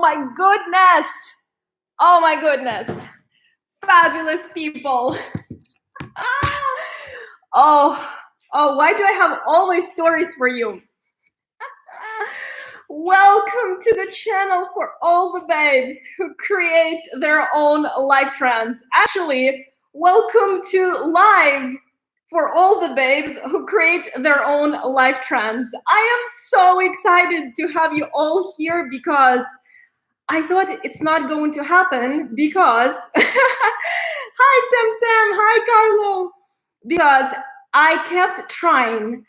my goodness. Oh my goodness. Fabulous people. Oh, why do I have all my stories for you? Welcome to the channel for all the babes who create their own life trends. Actually, welcome to live for all the babes who create their own life trends. I am so excited to have you all here because I thought it's not going to happen because hi Sam, hi Carlo, because I kept trying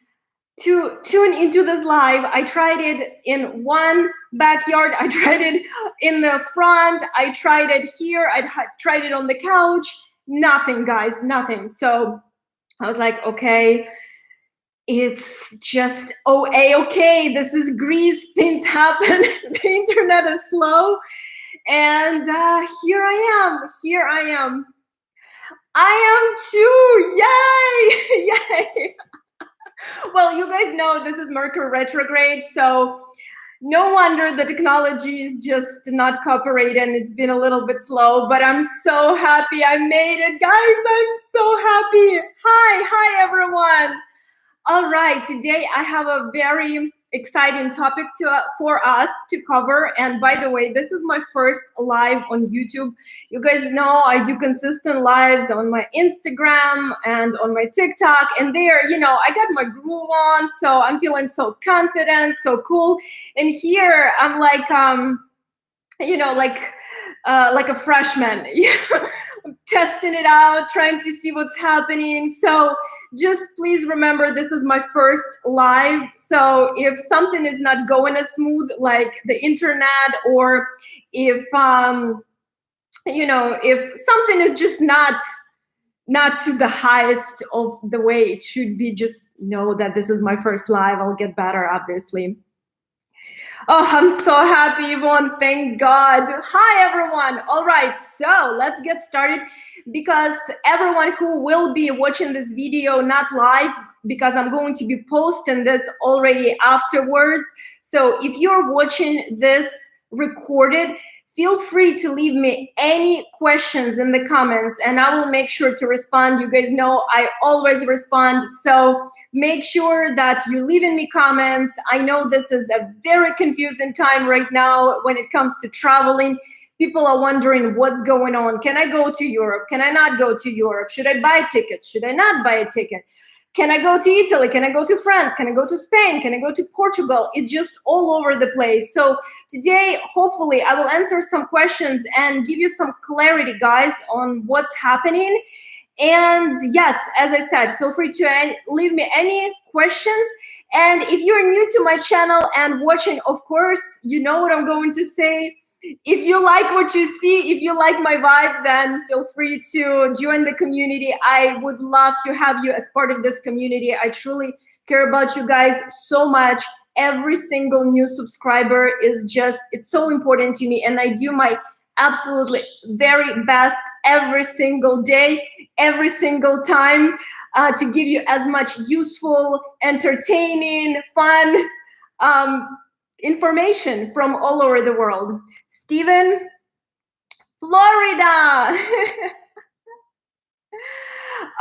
to tune into this live. I tried it in one backyard, I tried it in the front, I tried it here, I tried it on the couch. Nothing, guys, nothing. So I was like, okay, it's just okay, this is Greece, things happen. The internet is slow, and here I am too. Yay. Yay. Well, you guys know this is Mercury retrograde, so no wonder the technology is just not cooperating. It's been a little bit slow, but I'm so happy I made it, guys. I'm so happy. Hi everyone. All right, today I have a very exciting topic for us to cover. And by the way, this is my first live on YouTube. You guys know I do consistent lives on my Instagram and on my TikTok. And there, I got my groove on, so I'm feeling so confident, so cool. And here I'm like, like a freshman, testing it out, trying to see what's happening. So just please remember, this is my first live. So if something is not going as smooth, like the internet, or if if something is just not to the highest of the way it should be, just know that this is my first live. I'll get better, obviously. Oh, I'm so happy, Yvonne. Thank God. Hi, everyone. All right, so let's get started, because everyone who will be watching this video, not live, because I'm going to be posting this already afterwards. So if you're watching this recorded, feel free to leave me any questions in the comments and I will make sure to respond. You guys know I always respond. So make sure that you're leaving me comments. I know this is a very confusing time right now when it comes to traveling. People are wondering what's going on. Can I go to Europe? Can I not go to Europe? Should I buy tickets? Should I not buy a ticket? Can I go to Italy? Can I go to France? Can I go to Spain? Can I go to Portugal? It's just all over the place. So today, hopefully, I will answer some questions and give you some clarity, guys, on what's happening. And yes, as I said, feel free to leave me any questions. And if you're new to my channel and watching, of course, you know what I'm going to say. If you like what you see, if you like my vibe, then feel free to join the community. I would love to have you as part of this community. I truly care about you guys so much. Every single new subscriber is it's so important to me. And I do my absolutely very best every single day, every single time to give you as much useful, entertaining, fun information from all over the world. Steven, Florida.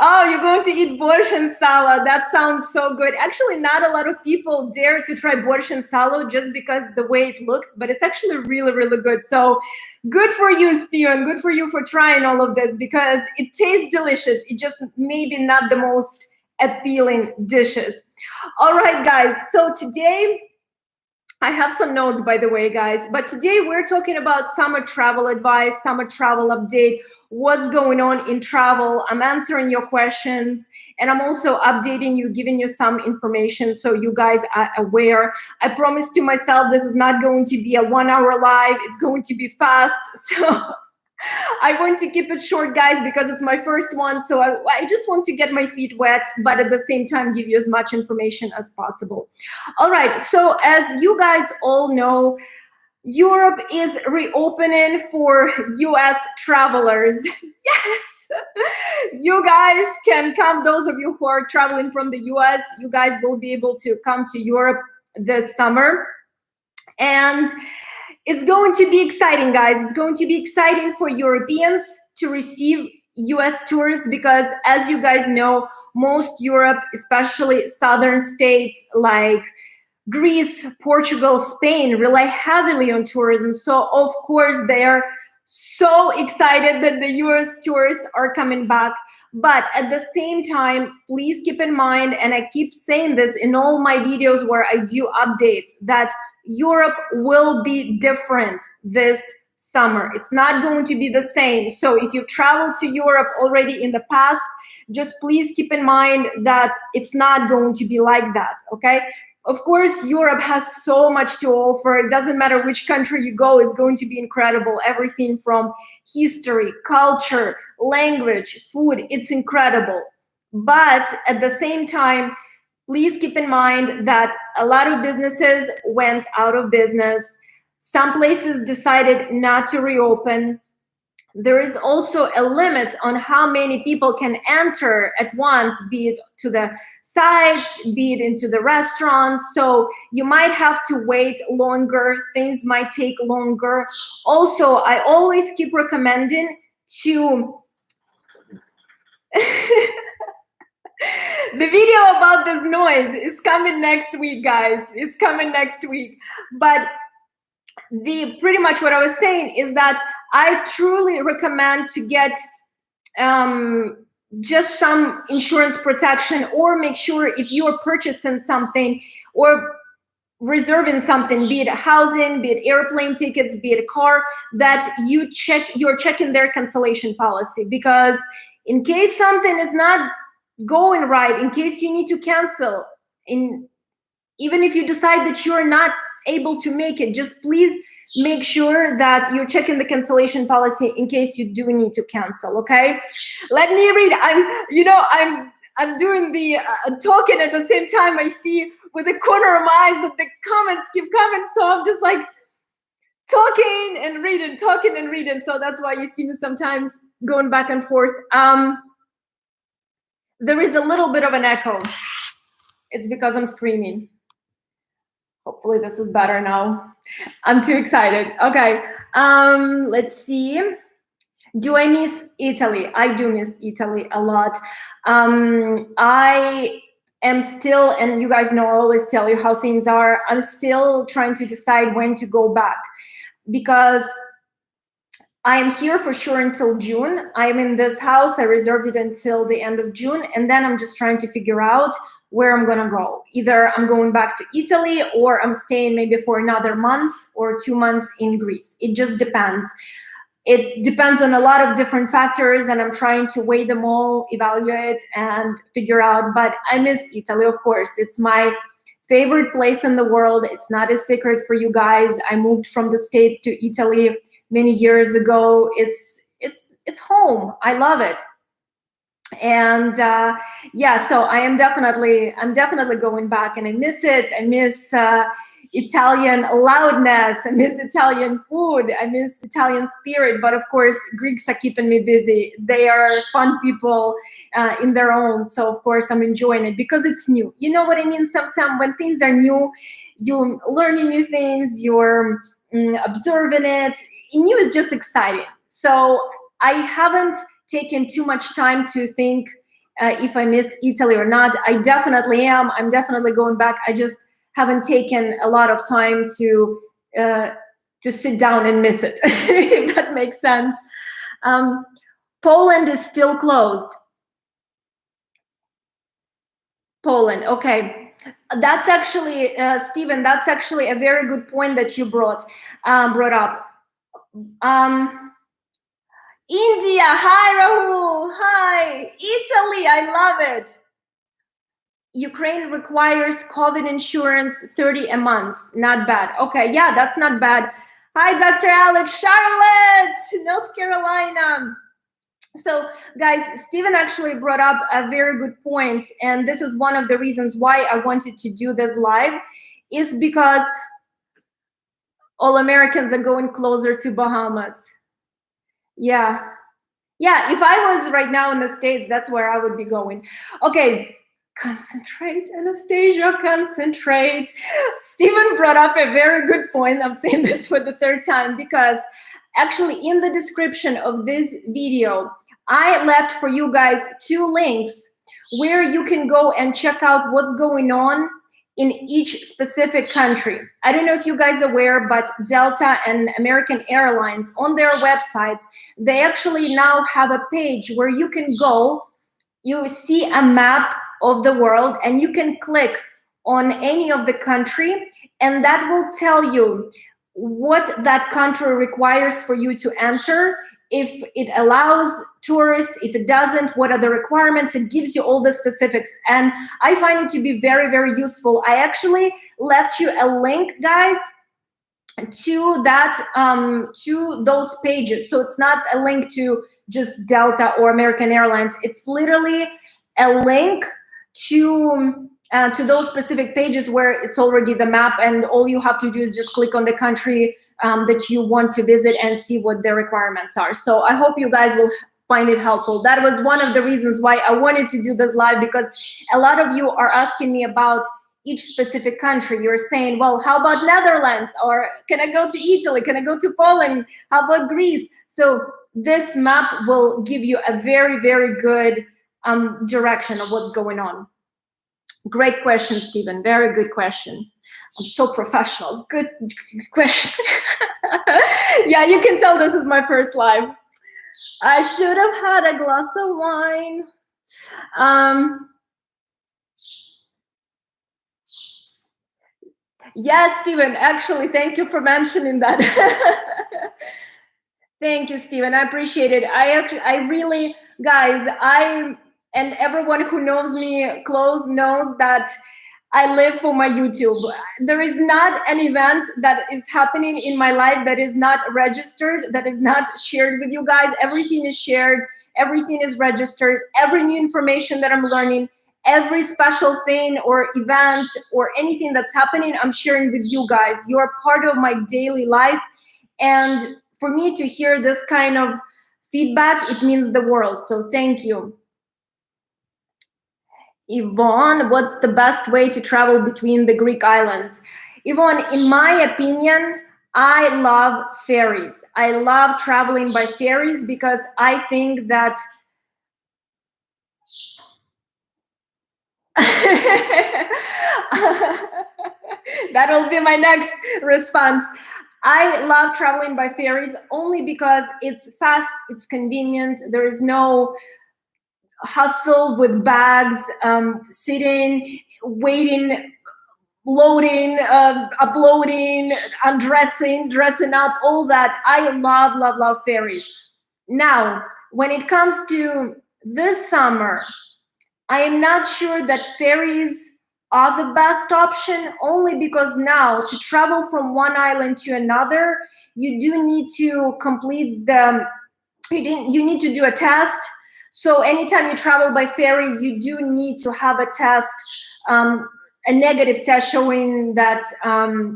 Oh, you're going to eat borscht and salad. That sounds so good. Actually, not a lot of people dare to try borscht and salad just because the way it looks, but it's actually really, really good. So good for you, Steven. Good for you for trying all of this, because it tastes delicious. It just maybe not the most appealing dishes. All right, guys. So today, I have some notes, by the way, guys, but today we're talking about summer travel advice, summer travel update, what's going on in travel. I'm answering your questions, and I'm also updating you, giving you some information so you guys are aware. I promised to myself this is not going to be a 1 hour live. It's going to be fast. So I want to keep it short, guys, because it's my first one. So I just want to get my feet wet, but at the same time, give you as much information as possible. All right. So as you guys all know, Europe is reopening for US travelers. Yes. You guys can come. Those of you who are traveling from the US, you guys will be able to come to Europe this summer. And it's going to be exciting, guys. It's going to be exciting for Europeans to receive US tourists because, as you guys know, most Europe, especially southern states like Greece, Portugal, Spain, rely heavily on tourism. So of course they are so excited that the US tourists are coming back. But at the same time, please keep in mind, and I keep saying this in all my videos where I do updates, that Europe will be different this summer. It's not going to be the same. So if you've traveled to Europe already in the past, just please keep in mind that it's not going to be like that, okay? Of course, Europe has so much to offer. It doesn't matter which country you go, it's going to be incredible. Everything from history, culture, language, food, it's incredible. But at the same time, please keep in mind that a lot of businesses went out of business. Some places decided not to reopen. There is also a limit on how many people can enter at once, be it to the sites, be it into the restaurants. So you might have to wait longer. Things might take longer. Also, I always keep recommending to the video about this noise is coming next week, guys. It's coming next week. But pretty much what I was saying is that I truly recommend to get just some insurance protection, or make sure if you are purchasing something or reserving something, be it housing, be it airplane tickets, be it a car, that you're checking their cancellation policy, because in case something is not going right, in case you need to cancel, even if you decide that you're not able to make it, just please make sure that you're checking the cancellation policy in case you do need to cancel, okay? Let me read. I'm doing the talking at the same time. I see with the corner of my eyes that the comments keep coming, so I'm just like talking and reading. So that's why you see me sometimes going back and forth. There is a little bit of an echo. It's because I'm screaming. Hopefully this is better now. I'm too excited. Okay, let's see. Do I miss Italy? I do miss Italy a lot. I am still, and you guys know I always tell you how things are, I'm still trying to decide when to go back, because I am here for sure until June. I'm in this house. I reserved it until the end of June, and then I'm just trying to figure out where I'm gonna go. Either I'm going back to Italy, or I'm staying maybe for another month or 2 months in Greece. It just depends. It depends on a lot of different factors, and I'm trying to weigh them all, evaluate, and figure out. But I miss Italy, of course. It's my favorite place in the world. It's not a secret for you guys. I moved from the States to Italy many years ago. It's home. I love it. And yeah, so I'm definitely going back, and I miss it. I miss Italian loudness. I miss Italian food. I miss Italian spirit. But of course, Greeks are keeping me busy. They are fun people in their own. So of course, I'm enjoying it because it's new. You know what I mean? Some when things are new, you're learning new things. You're observing it. New is just exciting. So I haven't taken too much time to think if I miss Italy or not. I definitely am. I'm definitely going back. I just haven't taken a lot of time to sit down and miss it, if that makes sense. Poland is still closed. Poland, okay. That's actually, Stephen, that's actually a very good point that you brought up. India, hi Rahul, hi. Italy, I love it. Ukraine requires COVID insurance, 30 a month. Not bad. Okay, yeah, that's not bad. Hi, Dr. Alex, Charlotte, North Carolina. So guys, Stephen actually brought up a very good point, and this is one of the reasons why I wanted to do this live, is because all Americans are going closer to Bahamas. Yeah, if I was right now in the States, that's where I would be going. Okay, Concentrate, Anastasia, concentrate. Stephen brought up a very good point. I'm saying this for the third time because actually in the description of this video, I left for you guys 2 links where you can go and check out what's going on in each specific country. I don't know if you guys are aware, but Delta and American Airlines on their websites, they actually now have a page where you can go, you see a map of the world and you can click on any of the country and that will tell you what that country requires for you to enter, if it allows tourists, if it doesn't, what are the requirements. It gives you all the specifics and I find it to be very, very useful. I actually left you a link, guys, to that to those pages. So it's not a link to just Delta or American Airlines. It's literally a link to those specific pages where it's already the map and all you have to do is just click on the country that you want to visit and see what the requirements are. So I hope you guys will find it helpful. That was one of the reasons why I wanted to do this live, because a lot of you are asking me about each specific country. You're saying, well, how about Netherlands? Or can I go to Italy? Can I go to Poland? How about Greece? So this map will give you a very, very good direction of what's going on. Great question, Stephen. Very good question. I'm so professional. Good question. Yeah, you can tell this is my first live. I should have had a glass of wine. Yes, Stephen, actually, thank you for mentioning that. Thank you, Stephen. I appreciate it. I really, guys, and everyone who knows me close knows that I live for my YouTube. There is not an event that is happening in my life that is not registered, that is not shared with you guys. Everything is shared. Everything is registered. Every new information that I'm learning, every special thing or event or anything that's happening, I'm sharing with you guys. You are part of my daily life. And for me to hear this kind of feedback, it means the world. So thank you. Yvonne, what's the best way to travel between the Greek islands? Yvonne, in my opinion, I love ferries. I love traveling by ferries because I think that that will be my next response. I love traveling by ferries only because it's fast, it's convenient, there is no hustle with bags, sitting, waiting, loading, uploading, undressing, dressing up, all that. I love, love, love ferries. Now, when it comes to this summer, I am not sure that ferries are the best option, only because now to travel from one island to another, you do need to complete you need to do a test. So anytime you travel by ferry, you do need to have a test, a negative test showing that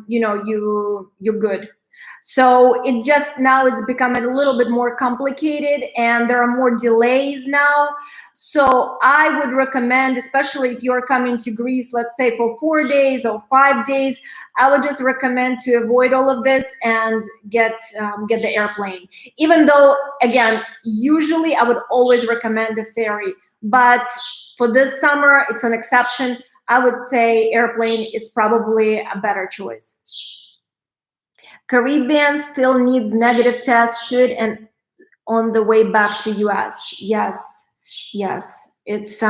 you're good. So now it's becoming a little bit more complicated and there are more delays now. So I would recommend, especially if you're coming to Greece, let's say for 4 days or 5 days, I would just recommend to avoid all of this and get the airplane. Even though, again, usually I would always recommend a ferry, but for this summer, it's an exception. I would say airplane is probably a better choice. Caribbean still needs negative tests to it and on the way back to US. Yes. It's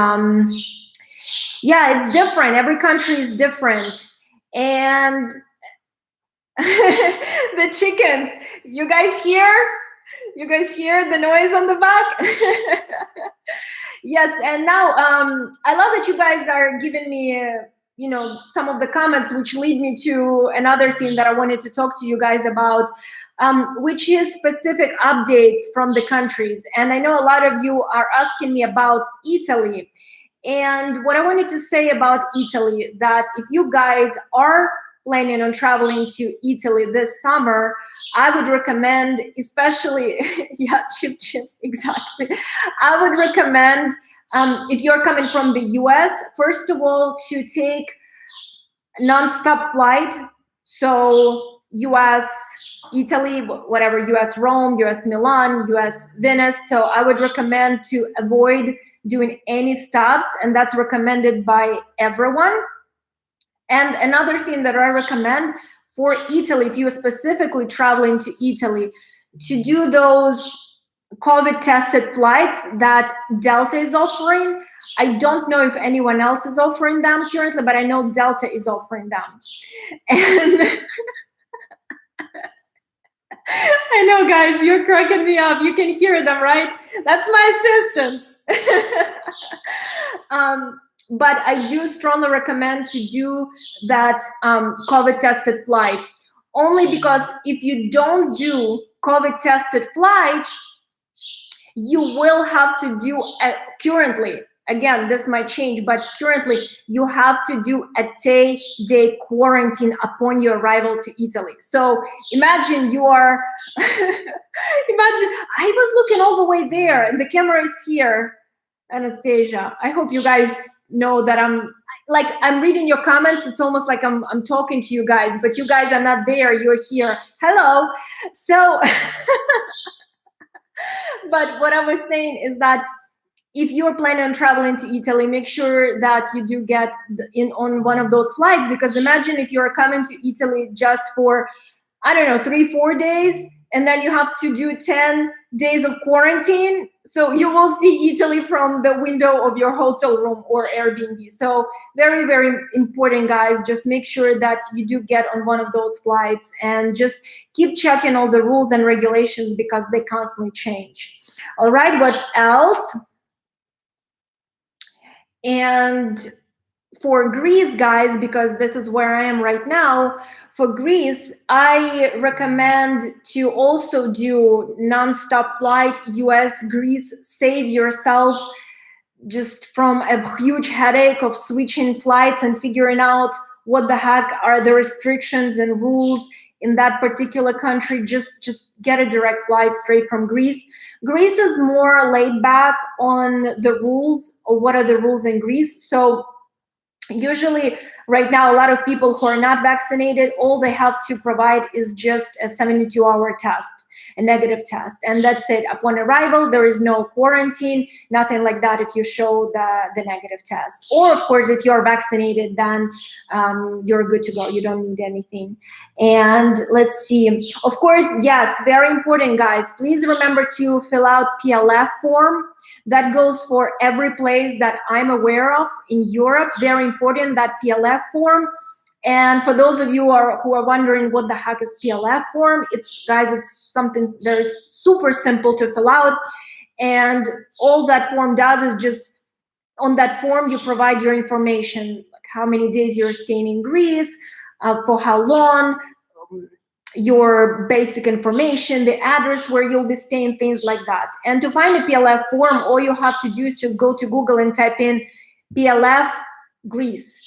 it's different. Every country is different. And the chickens, you guys hear the noise on the back? Yes, and now I love that you guys are giving me some of the comments, which lead me to another thing that I wanted to talk to you guys about, which is specific updates from the countries. And I know a lot of you are asking me about Italy. And what I wanted to say about Italy, that if you guys are planning on traveling to Italy this summer, I would recommend, especially, chip, exactly. I would recommend if you're coming from the US, first of all, to take non-stop flight. So US, Italy, whatever, US Rome, US Milan, US Venice. So I would recommend to avoid doing any stops, and that's recommended by everyone. And another thing that I recommend for Italy, if you're specifically traveling to Italy, to do those COVID tested flights that Delta is offering. I don't know if anyone else is offering them currently, but I know Delta is offering them. And I know, guys, you're cracking me up. You can hear them, right? That's my assistants. But I do strongly recommend to do that COVID tested flight, only because if you don't do COVID tested flight, you will have to do currently, again, this might change, but currently you have to do a 10-day quarantine upon your arrival to Italy. So imagine you are, imagine, I was looking all the way there and the camera is here, Anastasia. I hope you guys know that I'm reading your comments. It's almost like I'm talking to you guys, but you guys are not there, you're here. Hello. So, but what I was saying is that if you're planning on traveling to Italy, make sure that you do get in on one of those flights, because imagine if you're coming to Italy just for, I don't know, 3-4 days, and then you have to do 10 days of quarantine. So you will see Italy from the window of your hotel room or Airbnb. So very, very important, guys. Just make sure that you do get on one of those flights, and just keep checking all the rules and regulations because they constantly change. All right, what else? And for Greece, guys, because this is where I am right now, for Greece, I recommend to also do non-stop flight, US, Greece. Save yourself just from a huge headache of switching flights and figuring out what the heck are the restrictions and rules in that particular country. Just get a direct flight straight from Greece. Greece is more laid back on the rules, or what are the rules in Greece. So usually right now, a lot of people who are not vaccinated, all they have to provide is just a 72-hour test, a negative test, and that's it. Upon arrival, there is no quarantine, nothing like that if you show the negative test. Or of course, if you're vaccinated, then you're good to go. You don't need anything. And let's see, of course, yes, very important, guys, please remember to fill out PLF form. That goes for every place that I'm aware of in Europe. Very important, that PLF form. And for those of you who are wondering what the heck is PLF form, it's something very super simple to fill out. And all that form does is just, on that form, you provide your information, like how many days you're staying in Greece, for how long, your basic information, the address where you'll be staying, things like that. And to find a PLF form, all you have to do is just go to Google and type in PLF Greece.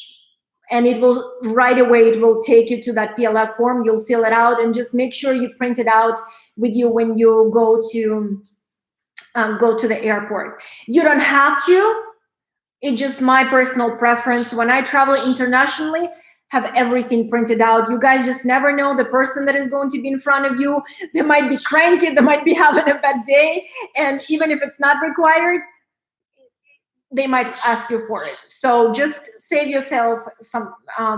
And it will, right away, it will take you to that PLF form. You'll fill it out, and just make sure you print it out with you when you go to the airport. You don't have to. It's just my personal preference. When I travel internationally, have everything printed out. You guys just never know the person that is going to be in front of you. They might be cranky, they might be having a bad day, and even if it's not required, they might ask you for it. So just save yourself some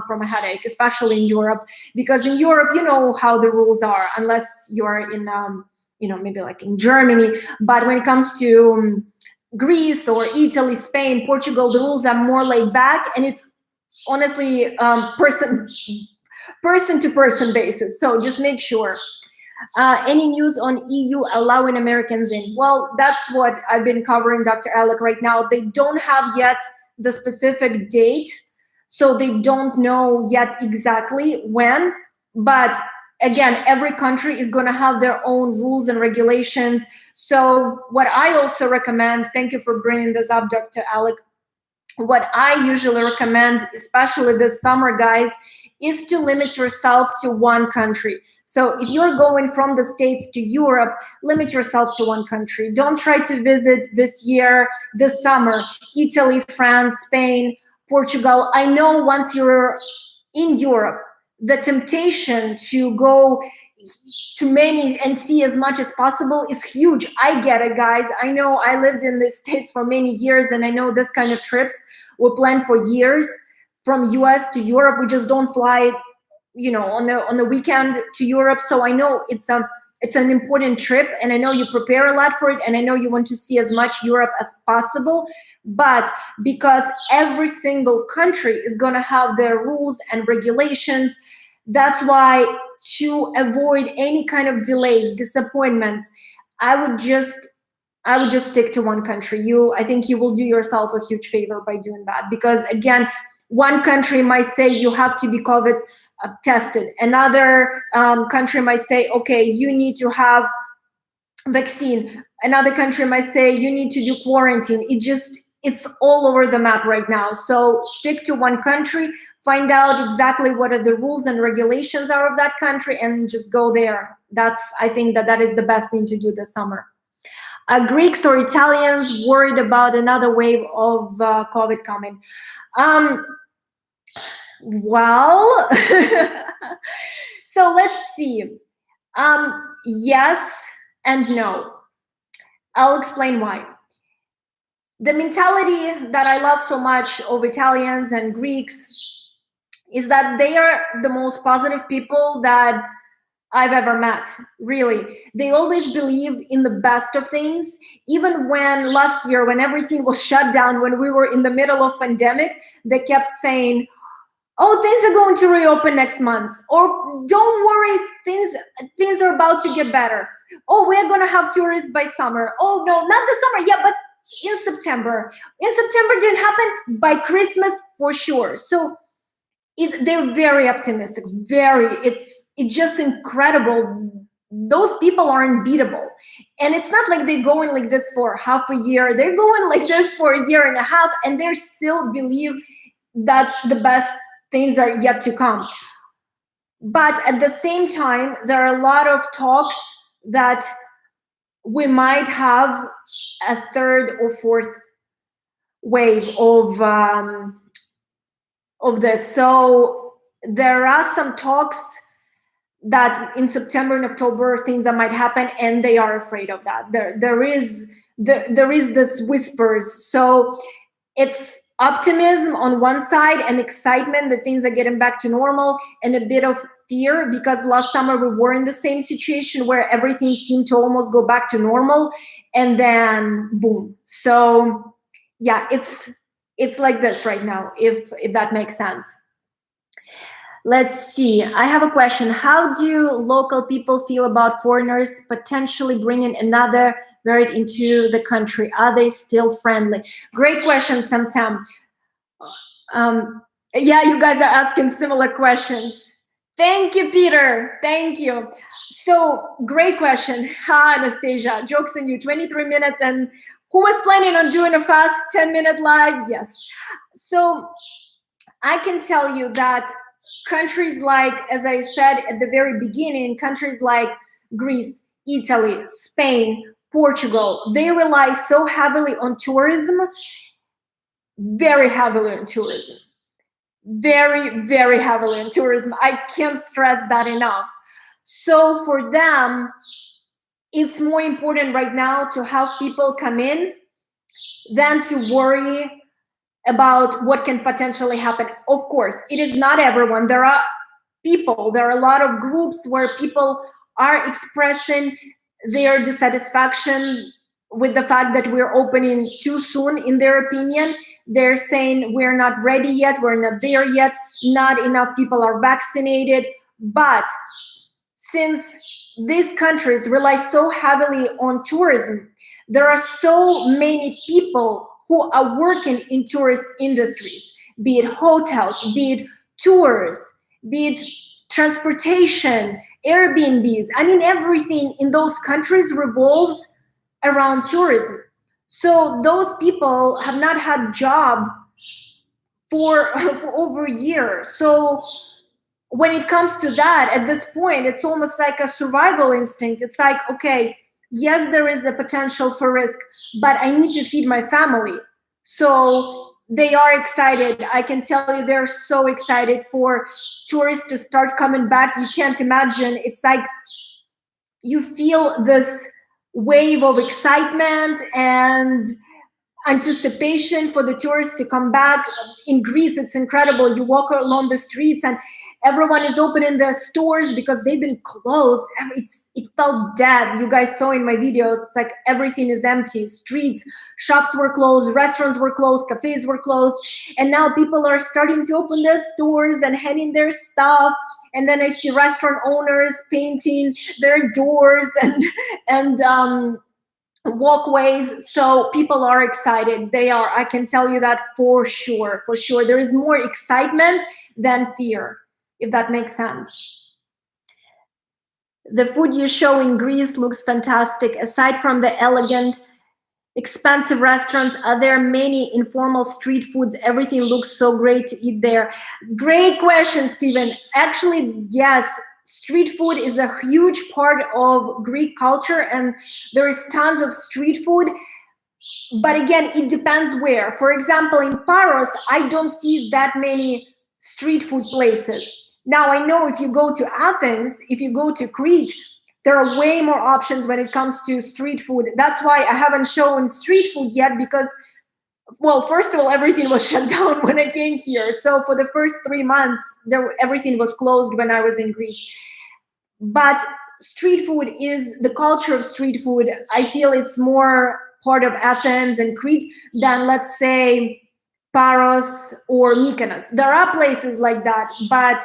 from a headache, especially in Europe, because in Europe, you know how the rules are, unless you're in, maybe like in Germany. But when it comes to Greece or Italy, Spain, Portugal, the rules are more laid back, and it's honestly person to person basis. So just make sure. Any news on EU allowing Americans in? Well, that's what I've been covering, Dr. Alec, right now. They don't have yet the specific date, so they don't know yet exactly when. But again, every country is going to have their own rules and regulations. So what I also recommend, thank you for bringing this up, Dr. Alec, what I usually recommend, especially this summer, guys, is to limit yourself to one country. So if you're going from the States to Europe, limit yourself to one country. Don't try to visit this year, this summer, Italy, France, Spain, Portugal. I know once you're in Europe, the temptation to go to many and see as much as possible is huge. I get it, guys. I know I lived in the States for many years, and I know this kind of trips were planned for years from US to Europe. We just don't fly, on the weekend to Europe. So I know it's an important trip, and I know you prepare a lot for it, and I know you want to see as much Europe as possible. But because every single country is going to have their rules and regulations, that's why, to avoid any kind of delays, disappointments, I would just stick to one country. I think you will do yourself a huge favor by doing that, because again, one country might say you have to be COVID tested. Another country might say, okay, you need to have vaccine. Another country might say you need to do quarantine. It's all over the map right now. So stick to one country, find out exactly what are the rules and regulations are of that country, and just go there. I think that is the best thing to do this summer. Greeks or Italians worried about another wave of COVID coming? Well, so let's see. Yes and no. I'll explain why. The mentality that I love so much of Italians and Greeks is that they are the most positive people that I've ever met, really. They always believe in the best of things. Even when last year, when everything was shut down, when we were in the middle of pandemic, they kept saying, oh, things are going to reopen next month. Or don't worry, things are about to get better. Oh, we're going to have tourists by summer. Oh, no, not the summer. Yeah, but in September. In September didn't happen, by Christmas for sure. So they're very optimistic. It's just incredible. Those people are unbeatable. And it's not like they're going like this for half a year. They're going like this for a year and a half, and they still believe that the best things are yet to come. But at the same time, there are a lot of talks that we might have a third or fourth wave of this. So there are some talks that in September and October things that might happen, and they are afraid of that. There is this whispers. So it's optimism on one side and excitement that things are getting back to normal, and a bit of fear because last summer we were in the same situation where everything seemed to almost go back to normal, and then boom. So yeah, it's like this right now, if that makes sense. Let's see. I have a question. How do local people feel about foreigners potentially bringing another variant into the country? Are they still friendly? Great question, Sam. Yeah, you guys are asking similar questions. Thank you, Peter. Thank you. So, great question. Hi, Anastasia. Joke's on you. 23 minutes. And who was planning on doing a fast 10-minute live? Yes. So, I can tell you that countries like, as I said at the very beginning, countries like Greece, Italy, Spain, Portugal, they rely so heavily on tourism, very heavily on tourism. Very, very heavily on tourism. I can't stress that enough. So for them, it's more important right now to have people come in than to worry about what can potentially happen. Of course, it is not everyone. There are a lot of groups where people are expressing their dissatisfaction with the fact that we're opening too soon, in their opinion. They're saying we're not ready yet, we're not there yet, not enough people are vaccinated. But since these countries rely so heavily on tourism, there are so many people who are working in tourist industries, be it hotels, be it tours, be it transportation, Airbnbs. I mean, everything in those countries revolves around tourism. So those people have not had job for over a year. So when it comes to that, at this point, it's almost like a survival instinct. It's like, okay, yes, there is a potential for risk, but I need to feed my family. So they are excited. I can tell you they're so excited for tourists to start coming back. You can't imagine. It's like you feel this wave of excitement and anticipation for the tourists to come back. In Greece, it's incredible. You walk along the streets and everyone is opening their stores because they've been closed. It felt dead. You guys saw in my videos, it's like everything is empty. Streets, shops were closed, restaurants were closed, cafes were closed. And now people are starting to open their stores and hanging their stuff. And then I see restaurant owners painting their doors and walkways. So people are excited. They are, I can tell you that for sure. There is more excitement than fear, if that makes sense. The food you show in Greece looks fantastic. Aside from the elegant, expensive restaurants, are there many informal street foods? Everything looks so great to eat there. Great question, Stephen. Actually, yes. Street food is a huge part of Greek culture, and there is tons of street food. But again, it depends where. For example, in Paros, I don't see that many street food places. Now, I know if you go to Athens, if you go to Crete, there are way more options when it comes to street food. That's why I haven't shown street food yet, because, well, first of all, everything was shut down when I came here. So for the first 3 months, everything was closed when I was in Greece. But street food is the culture of street food. I feel it's more part of Athens and Crete than, let's say, Paros or Mykonos. There are places like that, but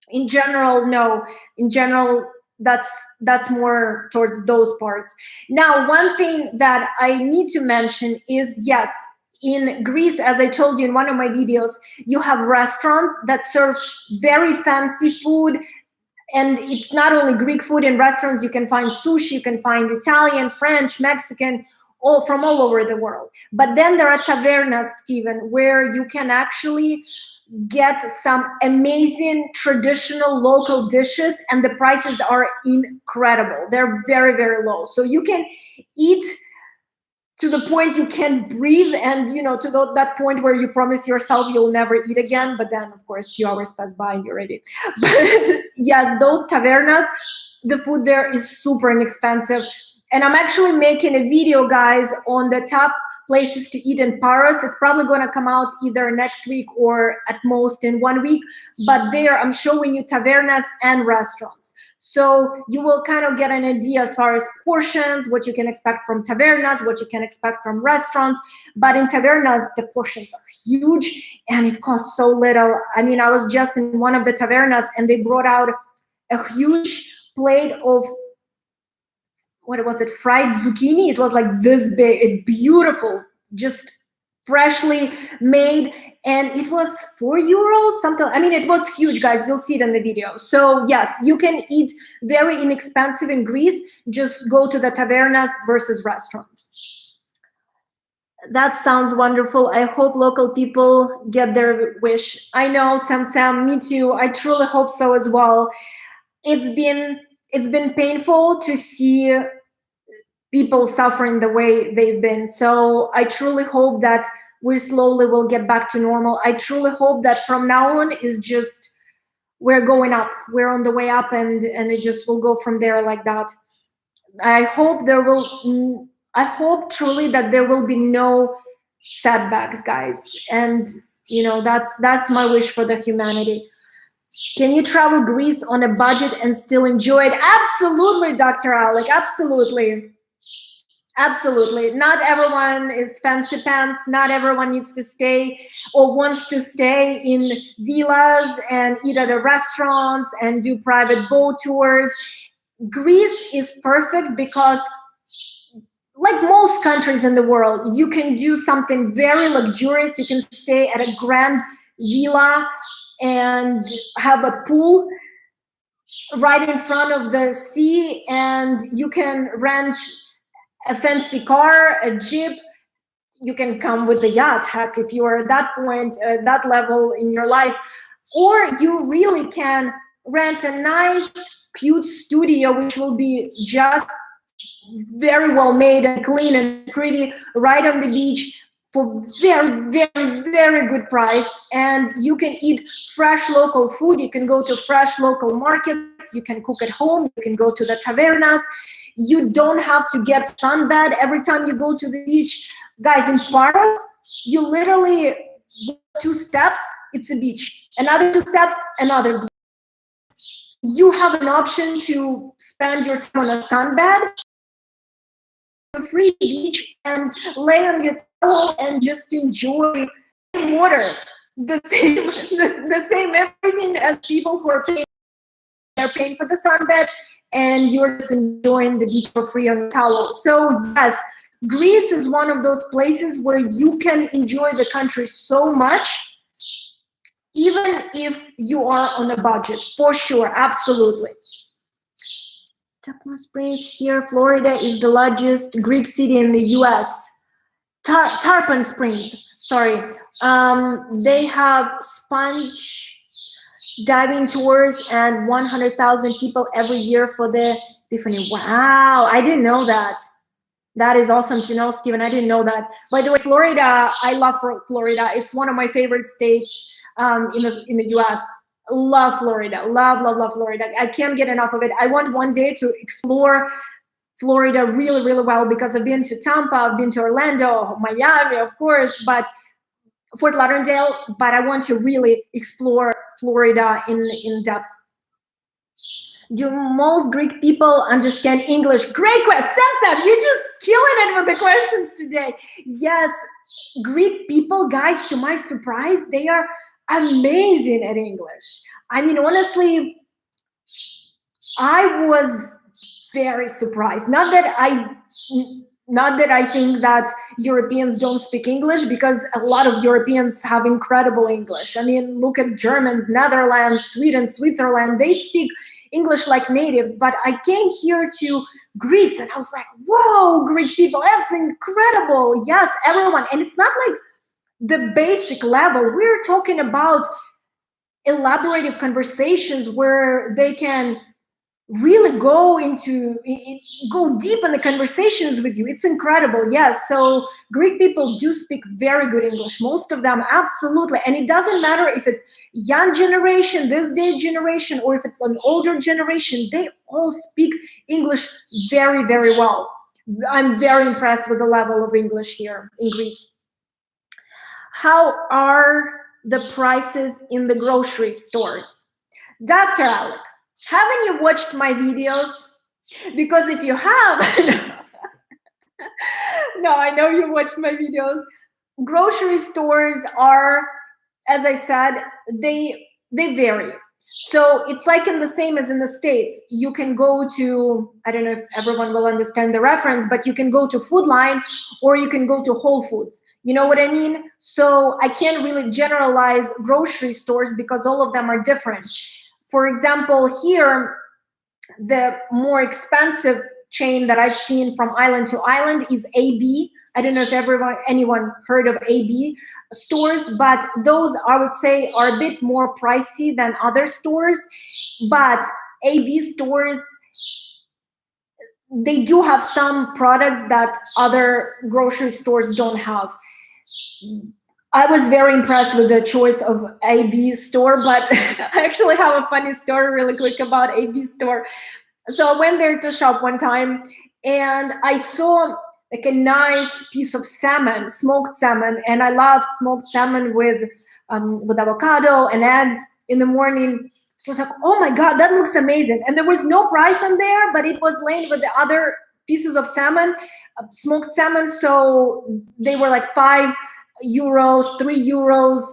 in general, no. In general, that's more towards those parts. Now, one thing that I need to mention is, yes, in Greece, as I told you in one of my videos, you have restaurants that serve very fancy food. And it's not only Greek food in restaurants. You can find sushi, you can find Italian, French, Mexican, all from all over the world. But then there are tavernas, Stephen, where you can actually get some amazing traditional local dishes, and the prices are incredible. They're very, very low. So you can eat to the point you can breathe, and to that point where you promise yourself you'll never eat again, but then of course a few hours pass by and you're ready. But yes, those tavernas, the food there is super inexpensive. And I'm actually making a video, guys, on the top places to eat in Paris. It's probably going to come out either next week or at most in 1 week. But there I'm showing you tavernas and restaurants. So you will kind of get an idea as far as portions, what you can expect from tavernas, what you can expect from restaurants. But in tavernas, the portions are huge and it costs so little. I mean, I was just in one of the tavernas and they brought out a huge plate of, what was it, fried zucchini. It was like this big, beautiful, just freshly made, and it was €4, something. I mean, it was huge, guys. You'll see it in the video. So yes, you can eat very inexpensive in Greece. Just go to the tavernas versus restaurants. That sounds wonderful. I hope local people get their wish. I know, Sam, me too. I truly hope so as well. It's been painful to see people suffering the way they've been. So I truly hope that we slowly will get back to normal. I truly hope that from now on is just, we're going up. We're on the way up, and it just will go from there like that. I hope truly that there will be no setbacks, guys. And that's my wish for the humanity. Can you travel Greece on a budget and still enjoy it? Absolutely, Dr. Alec, absolutely. Absolutely. Not everyone is fancy pants. Not everyone needs to stay or wants to stay in villas and eat at the restaurants and do private boat tours. Greece is perfect because, like most countries in the world, you can do something very luxurious. You can stay at a grand villa and have a pool right in front of the sea, and you can rent a fancy car, a jeep. You can come with the yacht. Heck, if you are at that point, that level in your life, Or you really can rent a nice, cute studio, which will be just very well made and clean and pretty right on the beach for very, very, very good price. And you can eat fresh local food. You can go to fresh local markets. You can cook at home. You can go to the tavernas. You don't have to get sunbed every time you go to the beach. Guys, in Paros, you literally 2 steps, it's a beach. Another 2 steps, another beach. You have an option to spend your time on a sunbed, a free beach, and lay on your towel and just enjoy water. The same everything as people who are paying. They're paying for the sunbed, and you're just enjoying the beach for free on your towel. So yes, Greece is one of those places where you can enjoy the country so much, even if you are on a budget, for sure, absolutely. Tapma Springs here, Florida is the largest Greek city in the US. Tarpon Springs, sorry. They have sponge diving tours and 100,000 people every year for the Epiphany. Wow, I didn't know that. That is awesome to know, Steven. I didn't know that. By the way, Florida, I love Florida. It's one of my favorite states in the US. Love Florida. Love, love, love Florida. I can't get enough of it. I want one day to explore Florida really, really well, because I've been to Tampa, I've been to Orlando, Miami, of course, but Fort Lauderdale, but I want to really explore Florida in depth. Do most Greek people understand English? Great question. Sam, you're just killing it with the questions today. Yes, Greek people, guys, to my surprise, they are amazing at English. I mean, honestly, I was very surprised. Not that I think that Europeans don't speak English, because a lot of Europeans have incredible English. I mean, look at Germans, Netherlands, Sweden, Switzerland. They speak English like natives. But I came here to Greece and I was like, whoa, Greek people, that's incredible. Yes, everyone. And it's not like the basic level. We're talking about elaborative conversations where they can really go deep in the conversations with you. It's incredible. Yes, so Greek people do speak very good English, most of them, absolutely. And it doesn't matter if it's young generation, this day generation, or if it's an older generation, they all speak English very, very well. I'm very impressed with the level of English here in Greece. How are the prices in the grocery stores? Dr. Alec, haven't you watched my videos? Because if you have, no, I know you watched my videos. Grocery stores are, as I said, they vary. So it's like in the same as in the States. You can go to, I don't know if everyone will understand the reference, but you can go to Food Line or you can go to Whole Foods. You know what I mean? So I can't really generalize grocery stores because all of them are different. For example, here, the more expensive chain that I've seen from island to island is AB. I don't know if anyone heard of AB stores, but those, I would say, are a bit more pricey than other stores. But AB stores, they do have some products that other grocery stores don't have. I was very impressed with the choice of AB store, but I actually have a funny story really quick about AB store. So I went there to shop one time and I saw like a nice piece of salmon, smoked salmon, and I love smoked salmon with avocado and eggs in the morning. So it's like, oh my God, that looks amazing. And there was no price on there, but it was laid with the other pieces of salmon, smoked salmon. So they were like €5, €3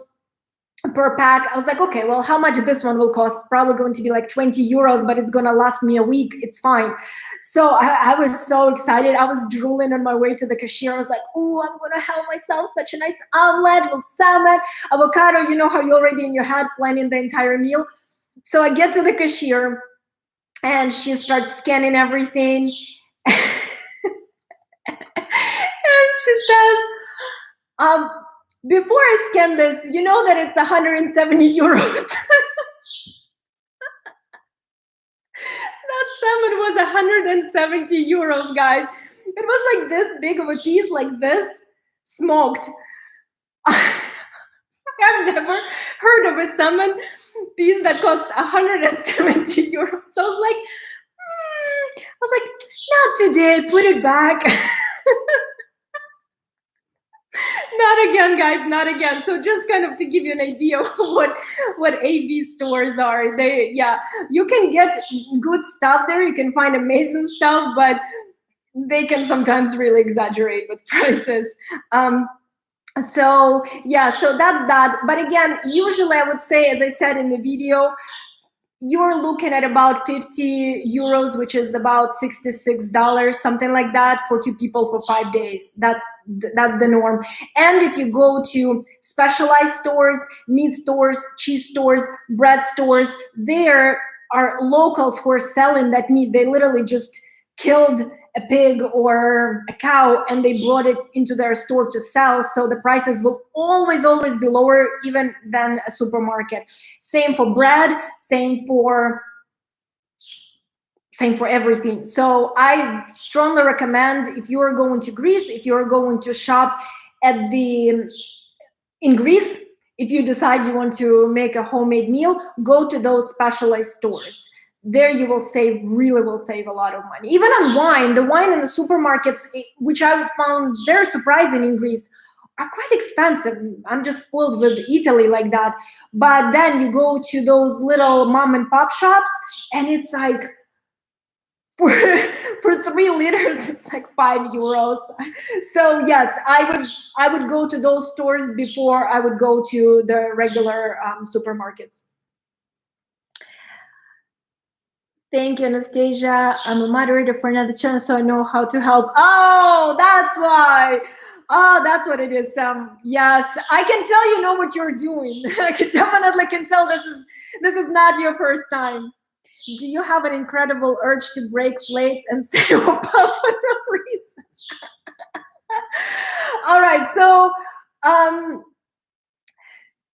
per pack. I was like, okay, well, how much this one will cost? Probably going to be like €20, but it's going to last me a week. It's fine. So I was so excited. I was drooling on my way to the cashier. I was like, oh, I'm going to have myself such a nice omelet with salmon, avocado. You know how you're already in your head planning the entire meal. So I get to the cashier and she starts scanning everything. And she says, before I scan this, you know that it's 170 euros. That salmon was 170 euros, guys. It was like this big of a piece, like this, smoked. I've never heard of a salmon piece that costs 170 euros. So I was like, not today, put it back. Not again, guys, not again. So just kind of to give you an idea of what AV stores are. You can get good stuff there. You can find amazing stuff, but they can sometimes really exaggerate with prices. So that's that. But again, usually I would say, as I said in the video, you're looking at about 50 euros, which is about $66, something like that, for 2 people for 5 days. That's the norm. And if you go to specialized stores, meat stores, cheese stores, bread stores, there are locals who are selling that meat. They literally just killed a pig or a cow and they brought it into their store to sell. So the prices will always be lower even than a supermarket. Same for bread, same for everything. So I strongly recommend, if you are going to Greece, if you are going to shop in Greece, if you decide you want to make a homemade meal, go to those specialized stores. There you will really save a lot of money. Even on wine, the wine in the supermarkets, which I found very surprising in Greece, are quite expensive. I'm just spoiled with Italy like that. But then you go to those little mom and pop shops and it's like, for 3 liters, it's like 5 euros. So yes, I would go to those stores before I would go to the regular supermarkets. Thank you, Anastasia. I'm a moderator for another channel, so I know how to help. Oh, that's why. Oh, that's what it is. Yes, I can tell you know what you're doing. I definitely can tell this is not your first time. Do you have an incredible urge to break plates and say "Opa" for no reason? All right, so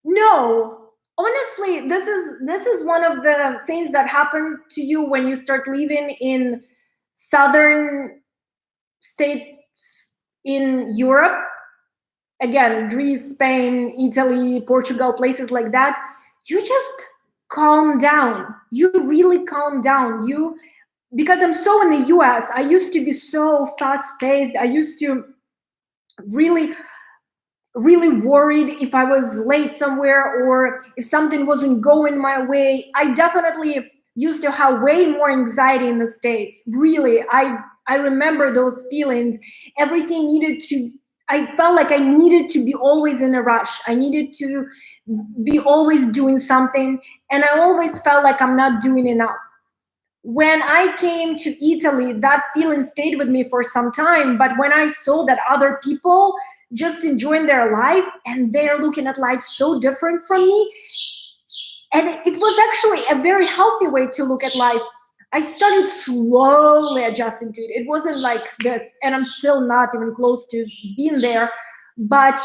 no. Honestly, this is one of the things that happen to you when you start living in southern states in Europe. Again, Greece, Spain, Italy, Portugal, places like that. You just calm down. You really calm down. Because I'm so in the US, I used to be so fast-paced. I used to really worried if I was late somewhere or if something wasn't going my way. I definitely used to have way more anxiety in the States. Really, I remember those feelings. I felt like I needed to be always in a rush. I needed to be always doing something. And I always felt like I'm not doing enough. When I came to Italy, that feeling stayed with me for some time. But when I saw that other people just enjoying their life and they're looking at life so different from me, and it was actually a very healthy way to look at life, I started slowly adjusting to it. It wasn't like this, and I'm still not even close to being there, but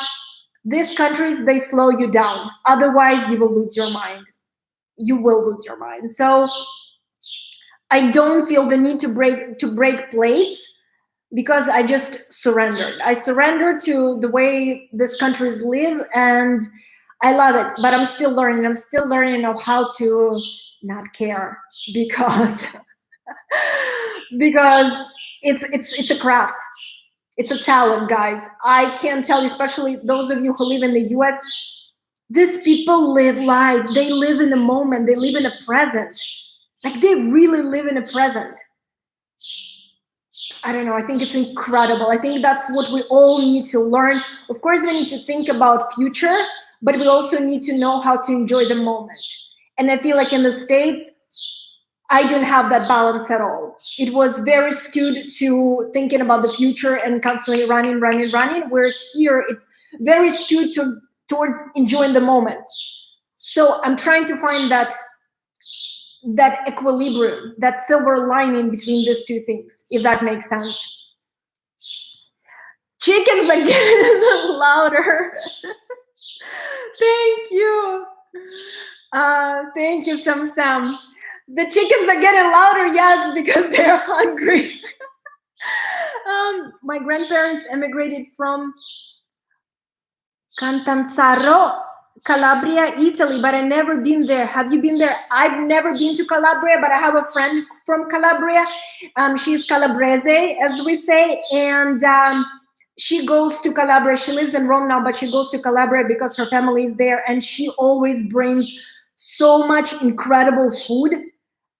these countries, they slow you down. Otherwise, you will lose your mind. You will lose your mind. So I don't feel the need to break plates, because I just surrendered. I surrendered to the way these countries live, and I love it. But I'm still learning. I'm still learning of how to not care, because it's a craft. It's a talent, guys. I can tell you, especially those of you who live in the US, these people live life. They live in the moment. They live in the present. Like, they really live in the present. I don't know, I think it's incredible. I think that's what we all need to learn. Of course, we need to think about future, but we also need to know how to enjoy the moment. And I feel like in the States, I didn't have that balance at all. It was very skewed to thinking about the future and constantly running, whereas here it's very skewed towards enjoying the moment. So I'm trying to find that equilibrium, that silver lining between these two things, if that makes sense. Chickens are getting louder. Thank you. Thank you, Sam. The chickens are getting louder, yes, because they're hungry. My grandparents emigrated from Catanzaro, Calabria, Italy, but I've never been there. Have you been there? I've never been to Calabria, but I have a friend from Calabria. She's Calabrese, as we say, and she goes to Calabria. She lives in Rome now, but she goes to Calabria because her family is there, and she always brings so much incredible food.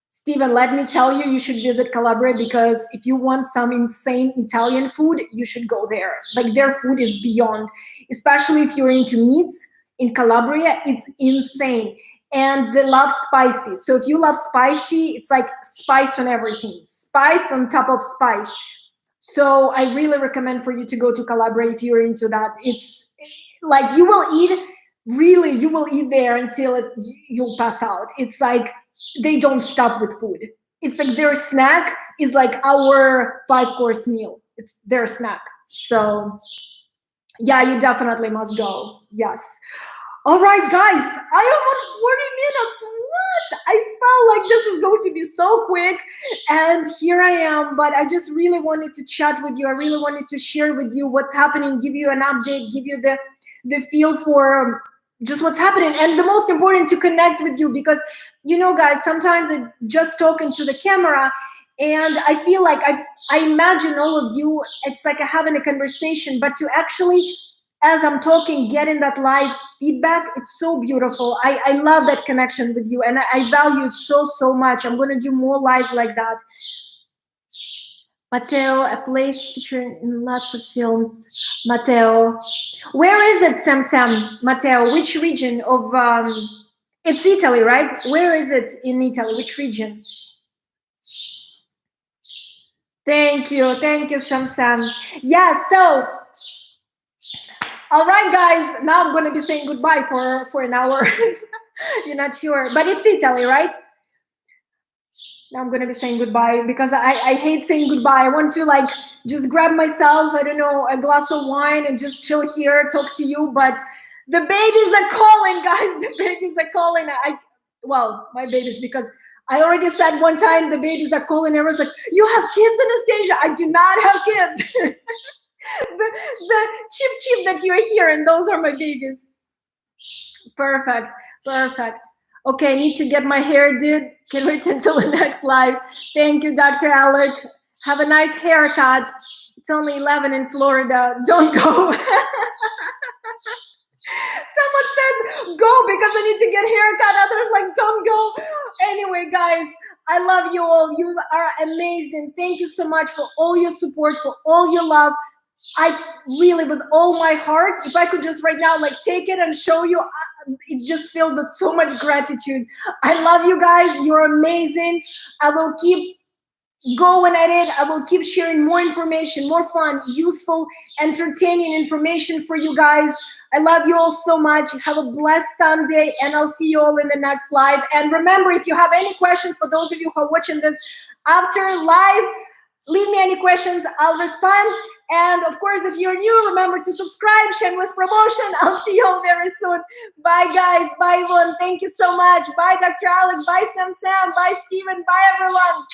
Steven, let me tell you, you should visit Calabria, because if you want some insane Italian food, you should go there. Like, their food is beyond, especially if you're into meats. In Calabria, it's insane. And they love spicy. So if you love spicy, it's like spice on everything, spice on top of spice. So I really recommend for you to go to Calabria if you're into that. It's like you will eat there until you'll pass out. It's like they don't stop with food. It's like their snack is like our 5-course meal. It's their snack. So yeah, you definitely must go. Yes. All right, guys, I am on 40 minutes. What? I felt like this is going to be so quick, and here I am. But I just really wanted to chat with you. I really wanted to share with you what's happening, give you an update, give you the feel for just what's happening, and the most important, to connect with you, because guys, sometimes I just talking to the camera, and I feel like I imagine all of you. It's like having a conversation, but to actually, as I'm talking, getting that live feedback, it's so beautiful. I love that connection with you, and I value it so much. I'm gonna do more lives like that. Matteo, a place featured in lots of films. Matteo, where is it, Sam? Matteo, which region of? It's Italy, right? Where is it in Italy? Which region? Thank you, Sam. Yeah. So, all right, guys. Now I'm going to be saying goodbye for an hour. You're not sure, but it's Italy, right? Now I'm going to be saying goodbye, because I hate saying goodbye. I want to like just grab myself, I don't know, a glass of wine and just chill here, talk to you. But the babies are calling, guys. The babies are calling. Well, my babies, because I already said one time the babies are calling. Everyone's like, you have kids, Anastasia? I do not have kids. the chip that you are hearing, those are my babies. Perfect. Okay, I need to get my hair did. Can wait until the next live. Thank you, Dr. Alec. Have a nice haircut. It's only 11 in Florida. Don't go. Someone says go because I need to get haircut. Others like don't go. Anyway, guys, I love you all. You are amazing. Thank you so much for all your support, for all your love. I really, with all my heart, if I could just right now like take it and show you, it's just filled with so much gratitude. I love you guys. You're amazing. I will keep going at it. I will keep sharing more information, more fun, useful, entertaining information for you guys. I love you all so much. Have a blessed Sunday, and I'll see you all in the next live. And remember, if you have any questions, for those of you who are watching this after live, leave me any questions. I'll respond. And of course, if you're new, remember to subscribe. Shameless promotion. I'll see you all very soon. Bye, guys. Bye, everyone. Thank you so much. Bye, Dr. Alex. Bye, Sam. Bye, Steven. Bye, everyone.